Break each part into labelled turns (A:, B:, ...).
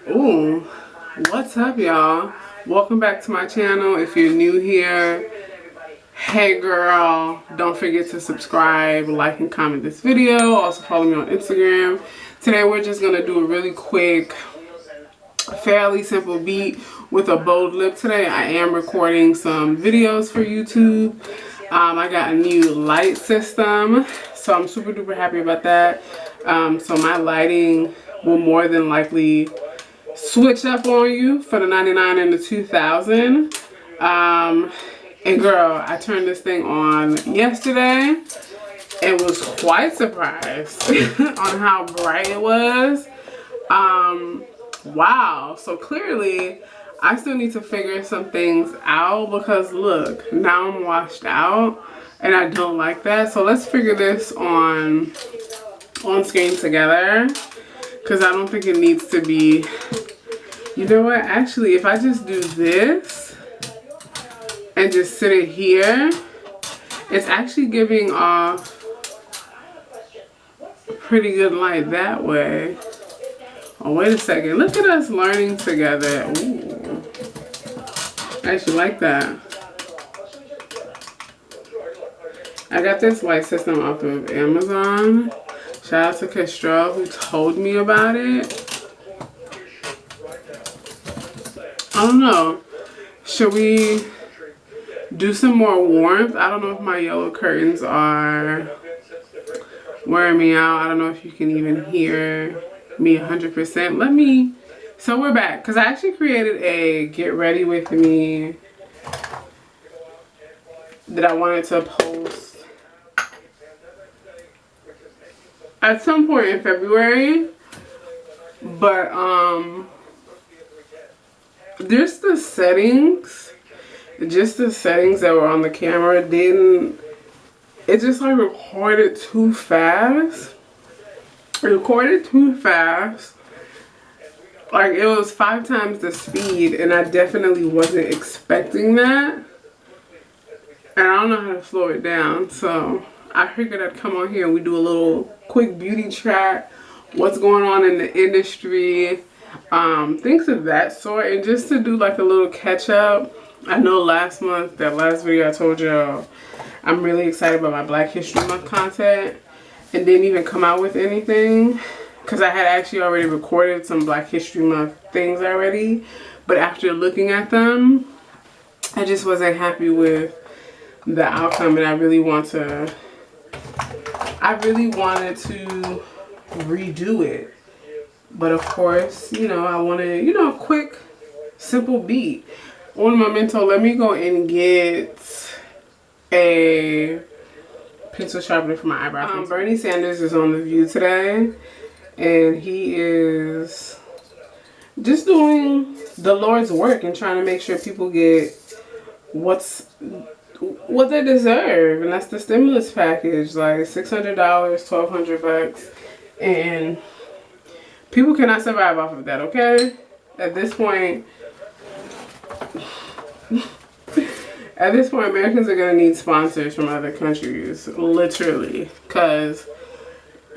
A: Ooh, what's up, y'all? Welcome back to my channel. If you're new here, hey girl, don't forget to subscribe, like, and comment this video. Also follow me on Instagram. Today we're just gonna do a really quick, fairly simple beat with a bold lip. Today I am recording some videos for YouTube. I got a new light system, so I'm super duper happy about that. So my lighting will more than likely switch up on you for the 99 and the 2000. And girl, I turned this thing on yesterday and was quite surprised on how bright it was. Wow, so clearly I still need to figure some things out because look, now I'm washed out and I don't like that. So let's figure this on screen together because I don't think it needs to be, you know what, actually if I just do this and just sit it here, it's actually giving off pretty good light that way. Oh, wait a second. Look at us learning together. Ooh. I actually like that. I got this light system off of Amazon. Shout out to Kestrel who told me about it. I don't know. Should we do some more warmth? I don't know if my yellow curtains are wearing me out. I don't know if you can even hear me 100%. Let me, so we're back because I actually created a get ready with me that I wanted to post at some point in February, but just the settings that were on the camera it just like recorded too fast. Like it was 5 times the speed and I definitely wasn't expecting that. And I don't know how to slow it down. So I figured I'd come on here and we do a little quick beauty track. What's going on in the industry. Things of that sort. And just to do like a little catch up. I know last month, that last video I told y'all, I'm really excited about my Black History Month content. And didn't even come out with anything because I had actually already recorded some Black History Month things already, but after looking at them I just wasn't happy with the outcome and I really wanted to redo it. But of course, you know, I wanted, you know, a quick simple beat. Un momento, let me go and get a pencil sharpener for my eyebrows. Bernie Sanders is on The View today and he is just doing the Lord's work and trying to make sure people get what they deserve, and that's the stimulus package, like $600, $1,200 bucks, and people cannot survive off of that, okay? At this point, Americans are going to need sponsors from other countries, literally, because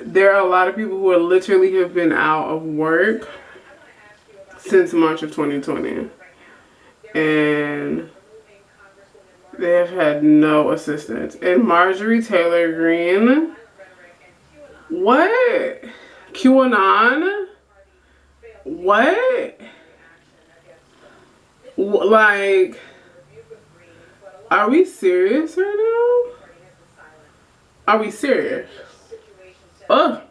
A: there are a lot of people who are literally have been out of work since March of 2020, and they have had no assistance. And Marjorie Taylor Greene, what? QAnon? What? Like, are we serious right now? Are we serious? Ugh.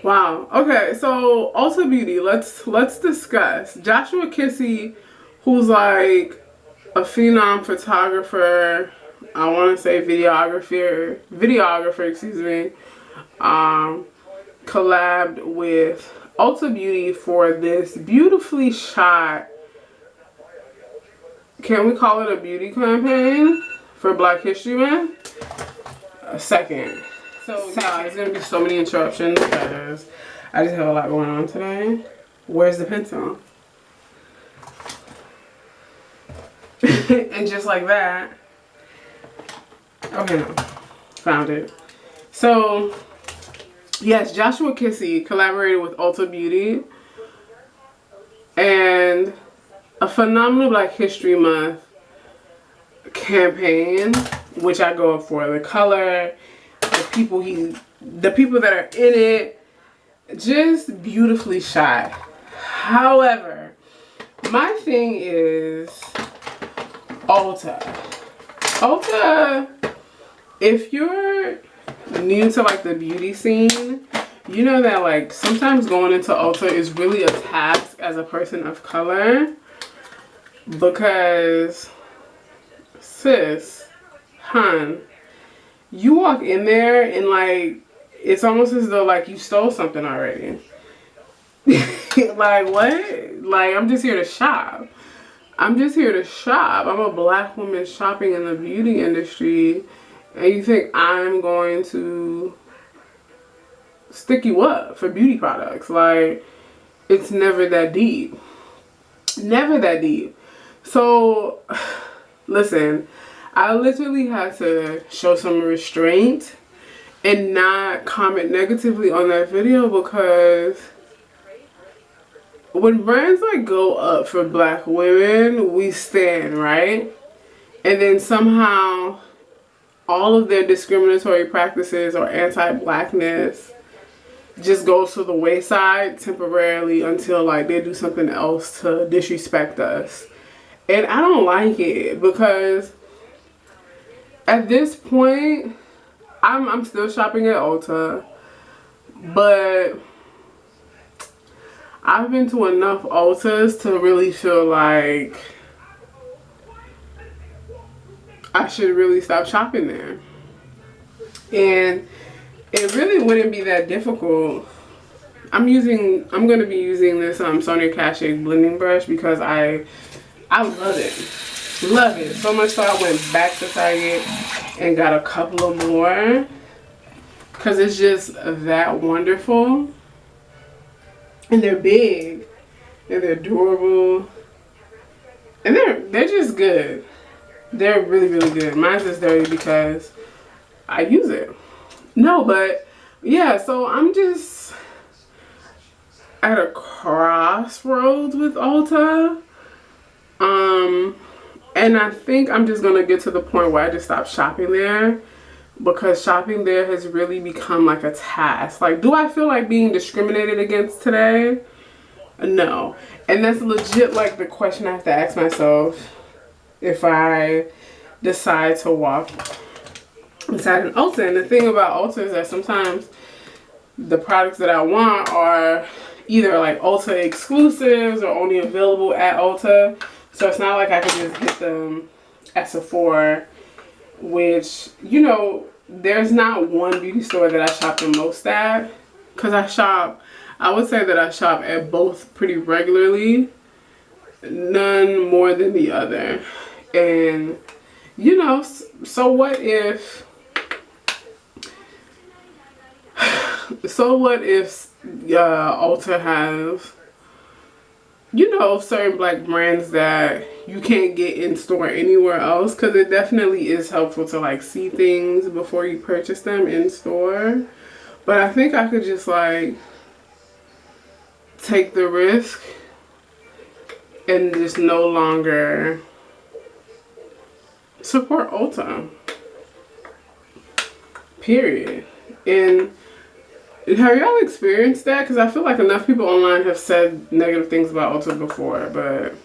A: Wow. Okay, so Ulta Beauty, let's discuss. Joshua Kissy, who's like a phenom photographer, I want to say videographer, excuse me, collabed with Ulta Beauty for this beautifully shot, can we call it a beauty campaign for Black History Month? A second. So yeah, there's going to be so many interruptions because I just have a lot going on today. Where's the pencil? And just like that. Okay, no. Found it. So Yes, Joshua Kissy collaborated with Ulta Beauty. And a phenomenal Black History Month campaign, which I go up for. The color, the people that are in it, just beautifully shot. However, my thing is Ulta. Ulta, if you're new to like the beauty scene, you know that like sometimes going into Ulta is really a task as a person of color, because sis, hun, you walk in there and like it's almost as though like you stole something already. Like what? Like I'm just here to shop. I'm just here to shop. I'm a Black woman shopping in the beauty industry, and you think I'm going to stick you up for beauty products? Like, it's never that deep. Never that deep. So, listen, I literally had to show some restraint and not comment negatively on that video, because when brands like go up for Black women, we stand, right? And then somehow all of their discriminatory practices or anti-Blackness just goes to the wayside temporarily until like they do something else to disrespect us. And I don't like it, because at this point I'm still shopping at Ulta, but I've been to enough Ultas to really feel like I should really stop shopping there. And it really wouldn't be that difficult. I'm going to be using this Sonia Kashuk blending brush because I love it. Love it. So much so I went back to Target and got a couple of more, because it's just that wonderful. And they're big, and they're durable, and they're just good. They're really, really good. Mine's just dirty because I use it. No, but yeah, so I'm just at a crossroads with Ulta. And I think I'm just gonna get to the point where I just stop shopping there, because shopping there has really become like a task. Like, do I feel like being discriminated against today? No. And that's legit like the question I have to ask myself if I decide to walk inside an Ulta. And the thing about Ulta is that sometimes the products that I want are either like Ulta exclusives or only available at Ulta. So it's not like I can just hit them at Sephora, which, you know, there's not one beauty store that I shop the most at, because I would say that I shop at both pretty regularly, none more than the other. And, you know, so what if Ulta has, you know, certain Black brands that you can't get in store anywhere else, because it definitely is helpful to like see things before you purchase them in store. But I think I could just like take the risk and just no longer support Ulta, period. And have y'all experienced that? Because I feel like enough people online have said negative things about Ulta before, but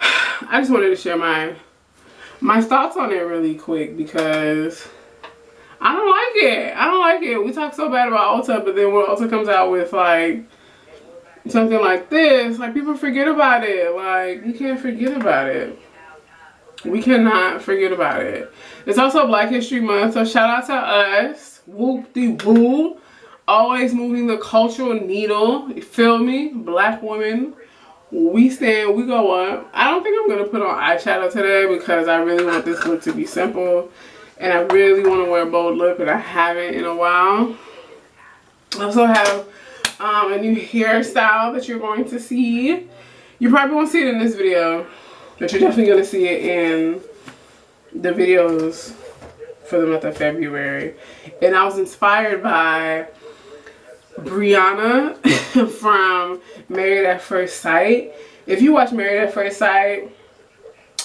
A: I just wanted to share my thoughts on it really quick, because I don't like it. I don't like it. We talk so bad about Ulta, but then when Ulta comes out with like something like this, like people forget about it. Like, you can't forget about it. We cannot forget about it. It's also Black History Month, so shout out to us. Whoop-de-woo. Always moving the cultural needle. You feel me? Black women, we stand, we go up. I don't think I'm going to put on eyeshadow today, because I really want this look to be simple. And I really want to wear a bold look, but I haven't in a while. I also have a new hairstyle that you're going to see. You probably won't see it in this video, but you're definitely going to see it in the videos for the month of February. And I was inspired by Brianna from Married at First Sight. If you watch Married at First Sight,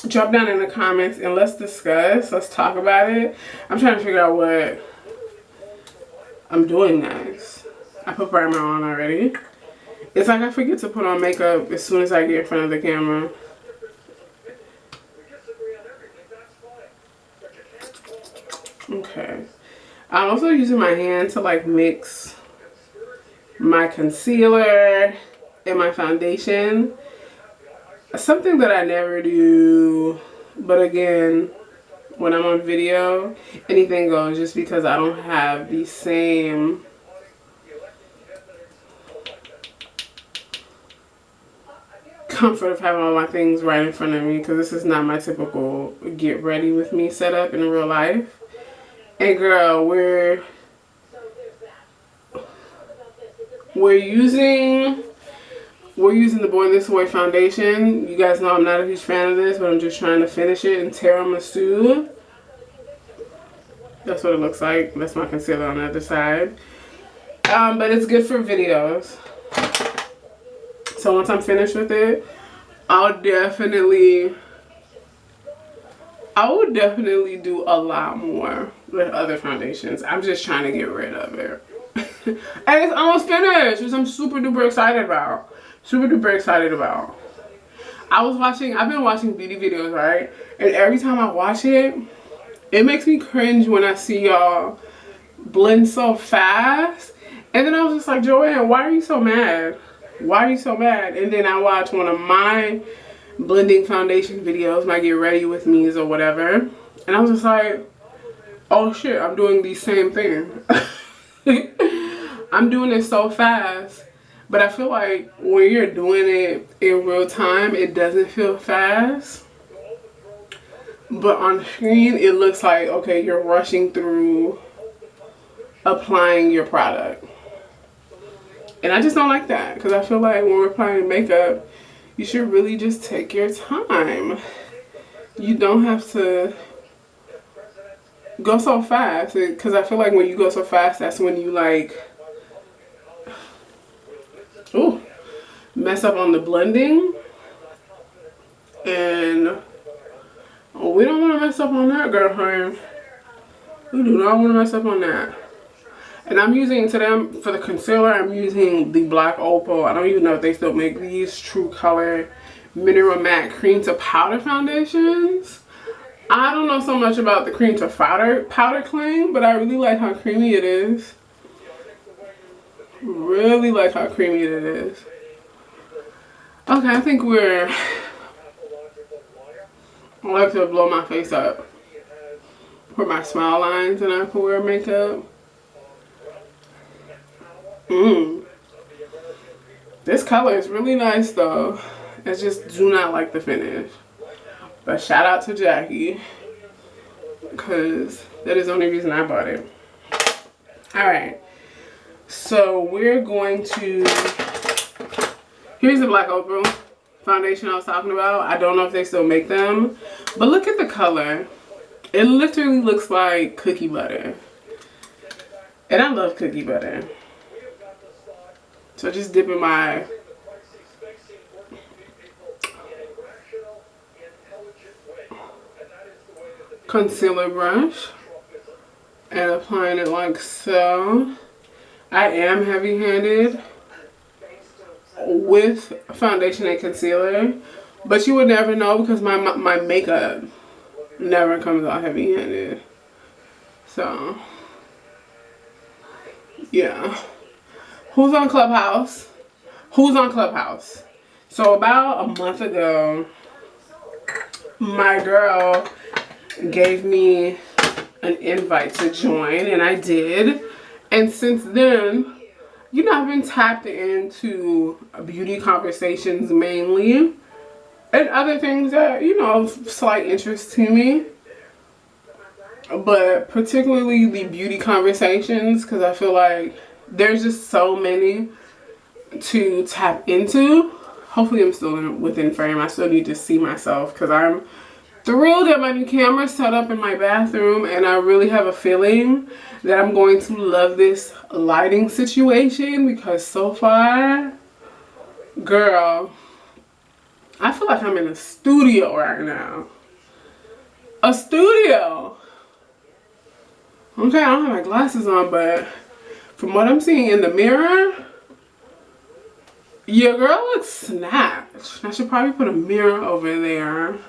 A: drop down in the comments and let's discuss. Let's talk about it. I'm trying to figure out what I'm doing next. I put primer on already. It's like I forget to put on makeup as soon as I get in front of the camera. Okay. I'm also using my hand to like mix my concealer and my foundation. Something that I never do, but again, when I'm on video, anything goes, just because I don't have the same comfort of having all my things right in front of me, because this is not my typical get ready with me setup in real life. And girl, we're using the Born This Way foundation. You guys know I'm not a huge fan of this, but I'm just trying to finish it in tiramisu. That's what it looks like. That's my concealer on the other side. But it's good for videos. So once I'm finished with it, I would definitely do a lot more with other foundations. I'm just trying to get rid of it. And it's almost finished, which I'm super duper excited about. Super duper excited about. I've been watching beauty videos, right? And every time I watch it, it makes me cringe when I see y'all blend so fast. And then I was just like, Joanne, why are you so mad? Why are you so mad? And then I watch one of my blending foundation videos, my Get Ready With Me's or whatever. And I was just like, oh shit, I'm doing the same thing. I'm doing it so fast. But I feel like when you're doing it in real time, it doesn't feel fast. But on screen, it looks like, okay, you're rushing through applying your product. And I just don't like that, because I feel like when we're applying makeup, you should really just take your time. You don't have to go so fast, because I feel like when you go so fast, that's when you like, ooh, mess up on the blending. And we don't want to mess up on that, girlfriend. We do not want to mess up on that. And I'm using, today for the concealer, I'm using the Black Opal. I don't even know if they still make these True Color Mineral Matte Cream to Powder foundations. I don't know so much about the cream to powder claim, but I really like how creamy it is. Really like how creamy it is. Okay, I think I like to blow my face up for my smile lines, and I can wear makeup. This color is really nice though. I just do not like the finish. But shout out to Jackie, because that is the only reason I bought it. Alright, so we're going to, here's the Black Opal foundation I was talking about. I don't know if they still make them, but look at the color. It literally looks like cookie butter. And I love cookie butter. So just dip in my concealer brush and applying it like so. I am heavy-handed with foundation and concealer, but you would never know because my makeup never comes out heavy-handed. So yeah. Who's on Clubhouse? Who's on Clubhouse? So about a month ago, my girl gave me an invite to join, and I did. And since then, you know, I've been tapped into beauty conversations mainly, and other things that, you know, of slight interest to me. But particularly the beauty conversations, because I feel like there's just so many to tap into. Hopefully I'm still within frame. I still need to see myself, because I'm thrilled that my new camera is set up in my bathroom, and I really have a feeling that I'm going to love this lighting situation because so far, girl, I feel like I'm in a studio right now. A studio. Okay, I don't have my glasses on, but from what I'm seeing in the mirror, your girl looks snatched. I should probably put a mirror over there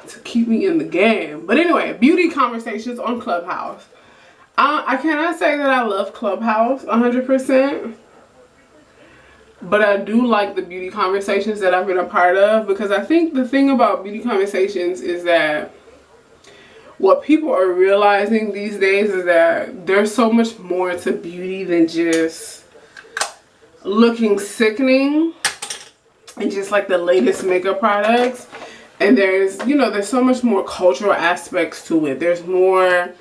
A: to keep me in the game. But anyway, beauty conversations on Clubhouse. I cannot say that I love Clubhouse 100%. But I do like the beauty conversations that I've been a part of, because I think the thing about beauty conversations is that what people are realizing these days is that there's so much more to beauty than just looking sickening and just like the latest makeup products. And there's, you know, there's so much more cultural aspects to it. There's more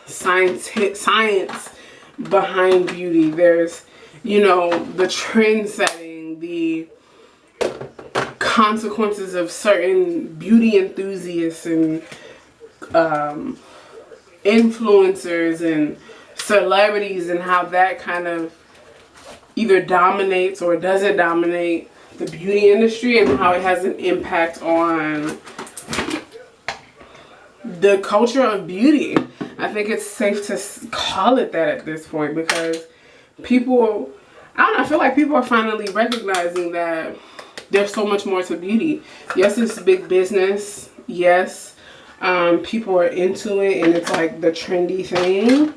A: science behind beauty. There's, you know, the trend setting, the consequences of certain beauty enthusiasts and influencers and celebrities, and how that kind of either dominates or doesn't dominate the beauty industry, and how it has an impact on the culture of beauty. I think it's safe to call it that at this point, because people, I don't know, I feel like people are finally recognizing that there's so much more to beauty. Yes, it's big business. Yes, people are into it and it's like the trendy thing.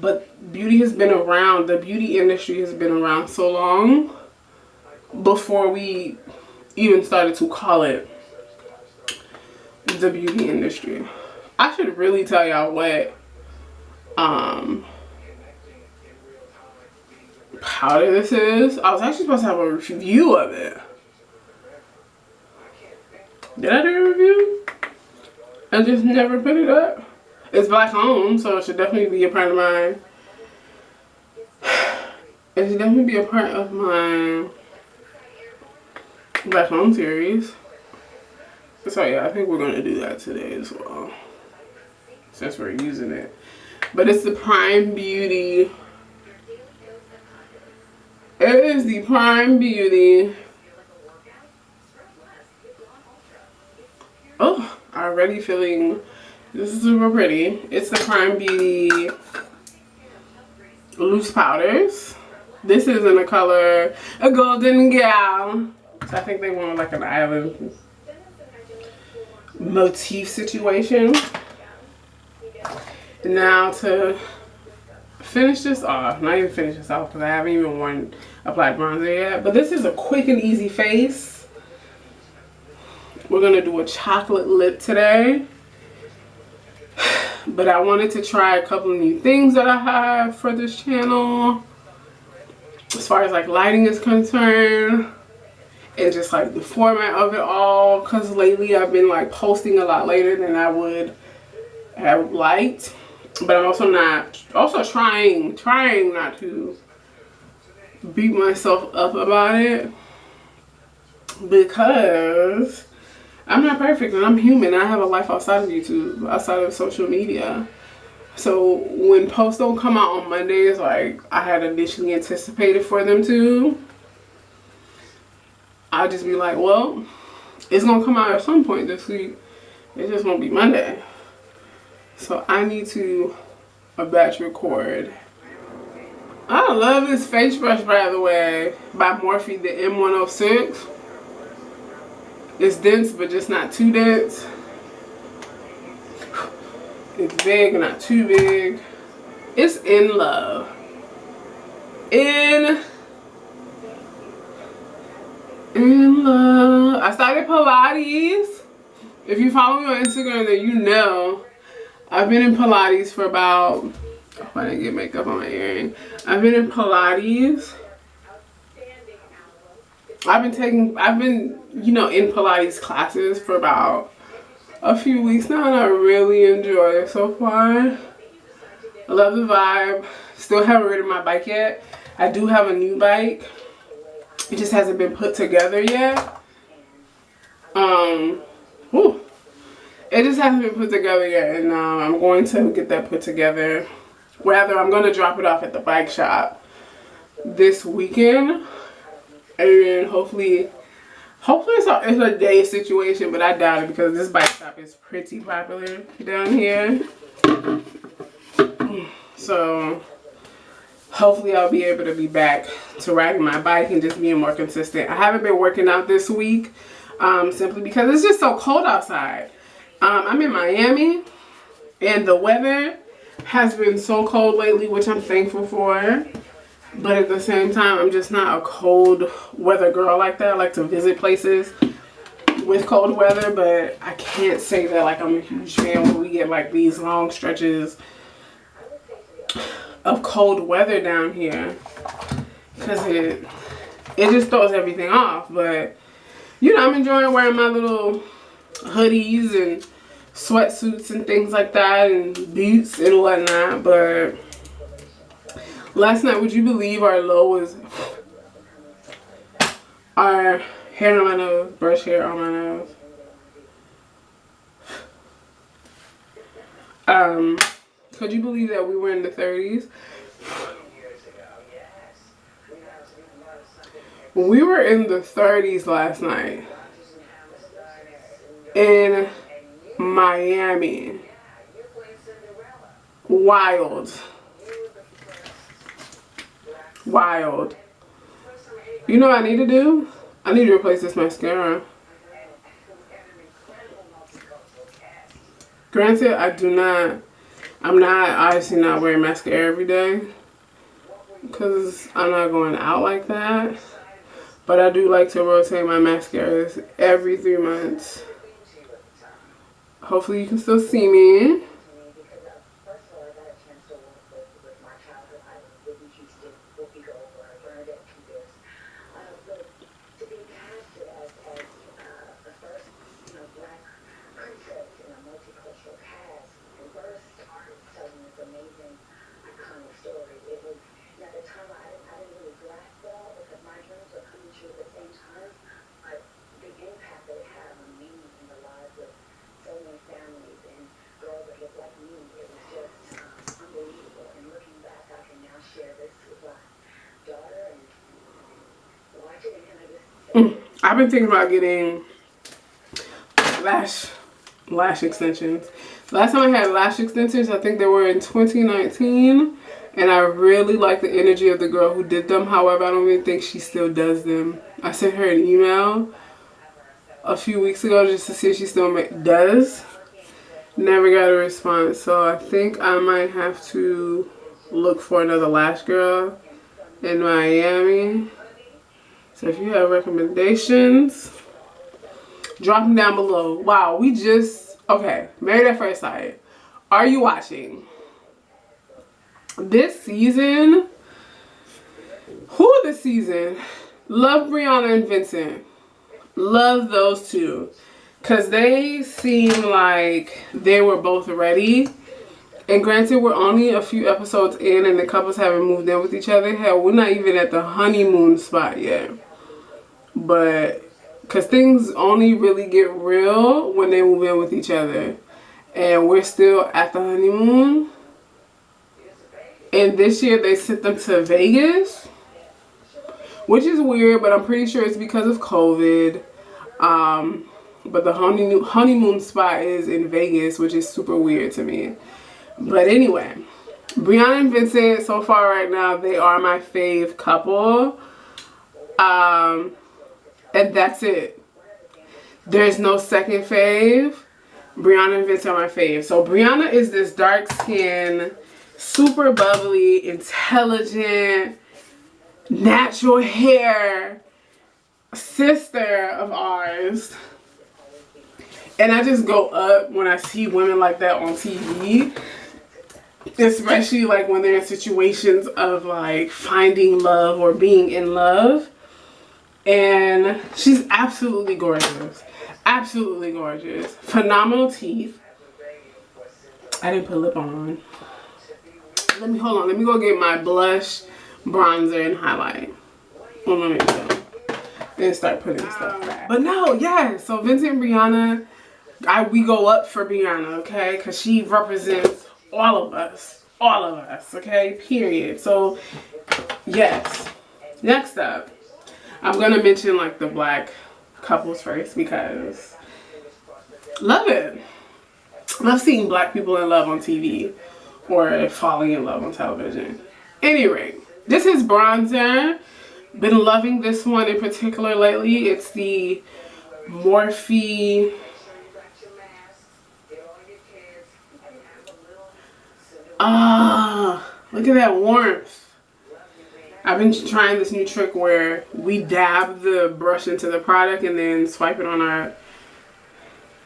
A: But beauty has been around. The beauty industry has been around so long before we even started to call it the beauty industry. I should really tell y'all what powder this is. I was actually supposed to have a review of it. Did I do a review? I just never put it up. It's black owned, so it should definitely be a part of mine. It should definitely be a part of my black owned series. So yeah, I think we're gonna do that today as well, since we're using it. But it's the Prime Beauty. It is the Prime Beauty. Oh, already feeling, this is super pretty. It's the Prime Beauty loose powders. This is in the color a golden gal. So I think they want like an island motif situation. Now to finish this off, not even finish this off because I haven't even applied bronzer yet, but this is a quick and easy face. We're gonna do a chocolate lip today, but I wanted to try a couple of new things that I have for this channel as far as like lighting is concerned, and just like the format of it all, because lately I've been like posting a lot later than I would have liked. But I'm also trying not to beat myself up about it, because I'm not perfect and I'm human. I have a life outside of YouTube, outside of social media. So when posts don't come out on Mondays like I had initially anticipated for them to, I'll just be like, well, it's gonna come out at some point this week. It just won't be Monday. So I need to batch record. I love this face brush, by the way, by Morphe, the M106. It's dense, but just not too dense. It's big, not too big. It's in love. In love. I started Pilates. If you follow me on Instagram, then you know I've been in Pilates for about, oh, I didn't get makeup on my earring. I've been in Pilates. I've been, you know, in Pilates classes for about a few weeks now, and I really enjoy it so far. I love the vibe. Still haven't ridden my bike yet. I do have a new bike. It just hasn't been put together yet. Whew, it just hasn't been put together yet, and I'm going to get that put together. Rather, I'm going to drop it off at the bike shop this weekend, and then hopefully it's a day situation, but I doubt it because this bike shop is pretty popular down here. So hopefully I'll be able to be back to riding my bike and just being more consistent. I haven't been working out this week simply because it's just so cold outside. I'm in Miami and the weather has been so cold lately, which I'm thankful for. But at the same time, I'm just not a cold weather girl like that. I like to visit places with cold weather, but I can't say that like I'm a huge fan when we get like these long stretches of cold weather down here, because it just throws everything off. But you know, I'm enjoying wearing my little hoodies and sweatsuits and things like that, and boots and whatnot. But last night, would you believe our low was our hair on my nose, brush hair on my nose. Could you believe that we were in the 30s? We were in the 30s last night in Miami. Wild. Wild. You know what I need to do? I need to replace this mascara. Granted, I'm obviously not wearing mascara every day because I'm not going out like that. But I do like to rotate my mascaras every 3 months. Hopefully you can still see me. I've been thinking about getting lash extensions. Last time I had lash extensions, I think they were in 2019, and I really like the energy of the girl who did them. However, I don't even think she still does them. I sent her an email a few weeks ago just to see if she still does. Never got a response, so I think I might have to look for another lash girl in Miami. So if you have recommendations, drop them down below. Wow, okay, Married at First Sight. Are you watching? This season, this season? Love Brianna and Vincent. Love those two. Because they seem like they were both ready. And granted, we're only a few episodes in and the couples haven't moved in with each other. Hell, we're not even at the honeymoon spot yet. But, because things only really get real when they move in with each other. And we're still at the honeymoon. And this year they sent them to Vegas. Which is weird, but I'm pretty sure it's because of COVID. But the honeymoon spot is in Vegas, which is super weird to me. But anyway, Brianna and Vincent, so far right now, they are my fave couple. And that's it. There's no second fave. Brianna and Vincent are my fave. So Brianna is this dark skinned, super bubbly, intelligent, natural hair sister of ours. And I just go up when I see women like that on TV. Especially like when they're in situations of like finding love or being in love. And she's absolutely gorgeous. Absolutely gorgeous. Phenomenal teeth. I didn't put lip on. Hold on. Let me go get my blush, bronzer, and highlight. Hold on a minute. and start putting stuff back. But no, yeah, so Vincent and Brianna, we go up for Brianna, okay? Because she represents all of us, okay? Period. So, yes. Next up, I'm going to mention like the black couples first because love it. Love seeing black people in love on TV or falling in love on television. Anyway, this is bronzer. Been loving this one in particular lately. It's the Morphe look at that warmth. I've been trying this new trick where we dab the brush into the product and then swipe it on our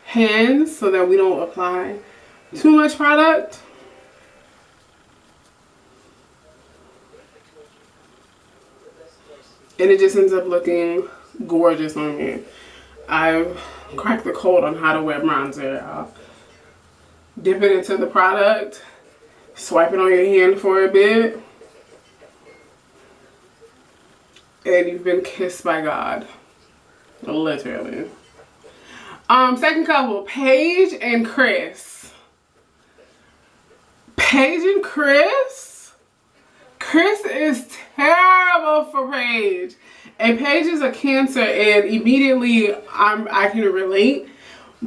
A: hands so that we don't apply too much product. And it just ends up looking gorgeous on me. I've cracked the code on how to wear bronzer. I'll dip it into the product, swipe it on your hand for a bit, and you've been kissed by God. Literally. Second couple, Paige and Chris. Paige and Chris? Chris is terrible for Paige. And Paige is a Cancer, and immediately I can relate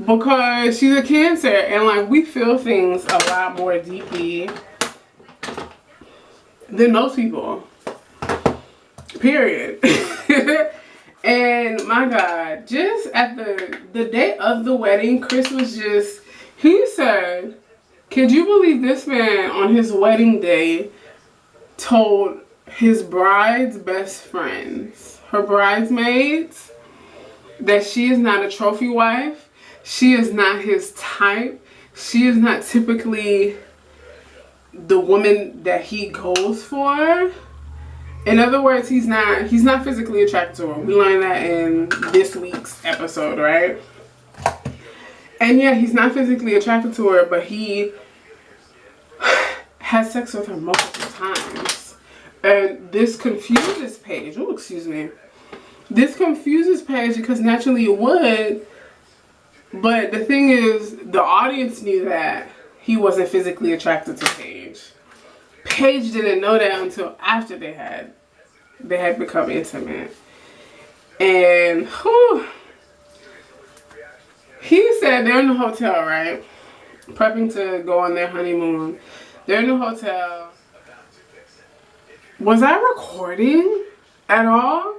A: because she's a Cancer, and like we feel things a lot more deeply than most people. Period. And my God, just at the day of the wedding, Chris was just, he said, could you believe this man on his wedding day told his bride's best friends, her bridesmaids, that she is not a trophy wife, she is not his type, she is not typically the woman that he goes for. In other words, he's not physically attracted to her. We learned that in this week's episode, right? And yeah, he's not physically attracted to her, but he has sex with her multiple times. And this confuses Paige. Oh, excuse me. This confuses Paige because naturally it would. But the thing is, the audience knew that he wasn't physically attracted to Paige. Paige didn't know that until after they had become intimate. And whew, he said they're in the hotel, right? Prepping to go on their honeymoon. They're in the hotel. Was I recording at all?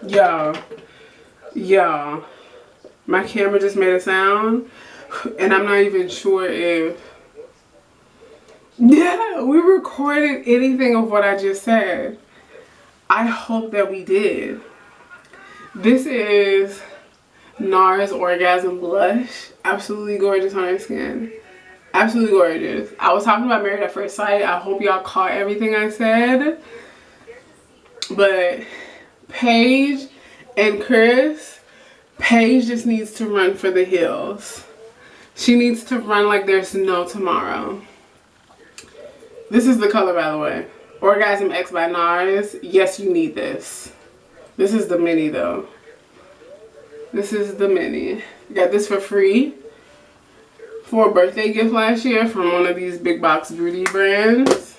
A: Yo. My camera just made a sound, and I'm not even sure if, yeah, we recorded anything of what I just said. I hope that we did. This is NARS Orgasm Blush. Absolutely gorgeous on her skin. Absolutely gorgeous. I was talking about Married at First Sight. I hope y'all caught everything I said. But Paige and Chris, Paige just needs to run for the hills. She needs to run like there's no tomorrow. This is the color, by the way. Orgasm X by NARS. Yes, you need this. This is the mini, though. This is the mini. Got this for free for a birthday gift last year from one of these big box beauty brands.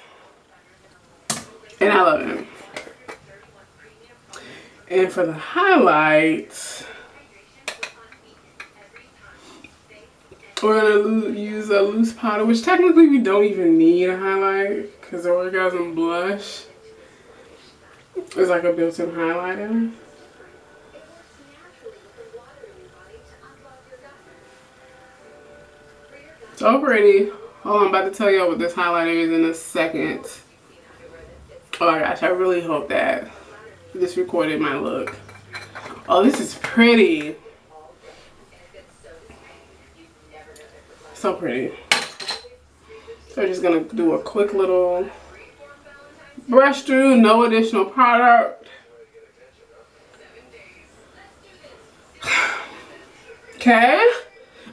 A: And I love it. And for the highlights, we're going to use a loose powder, which technically we don't even need a highlight because the Orgasm Blush is like a built-in highlighter. So pretty. Oh, I'm about to tell y'all what this highlighter is in a second. Oh my gosh, I really hope that this recorded my look. Oh, this is pretty. So pretty. So we're just gonna do a quick little brush through, no additional product. Okay.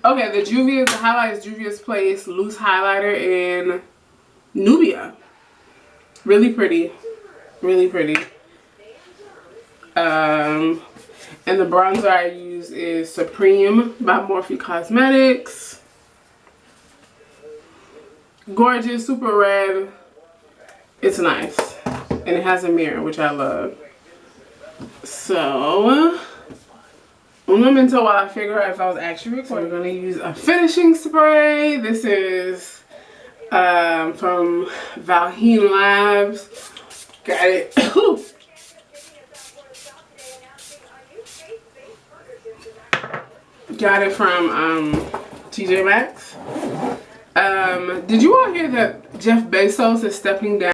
A: Okay, the highlight is Juvia's Place loose highlighter in Nubia. Really pretty. Really pretty. And the bronzer I use is Supreme by Morphe Cosmetics. Gorgeous, super red. It's nice. And it has a mirror, which I love. So, un momento while I figure out if I was actually recording. We're going to use a finishing spray. This is from Valheen Labs. Got it. Got it from TJ Maxx. Did you all hear that Jeff Bezos is stepping down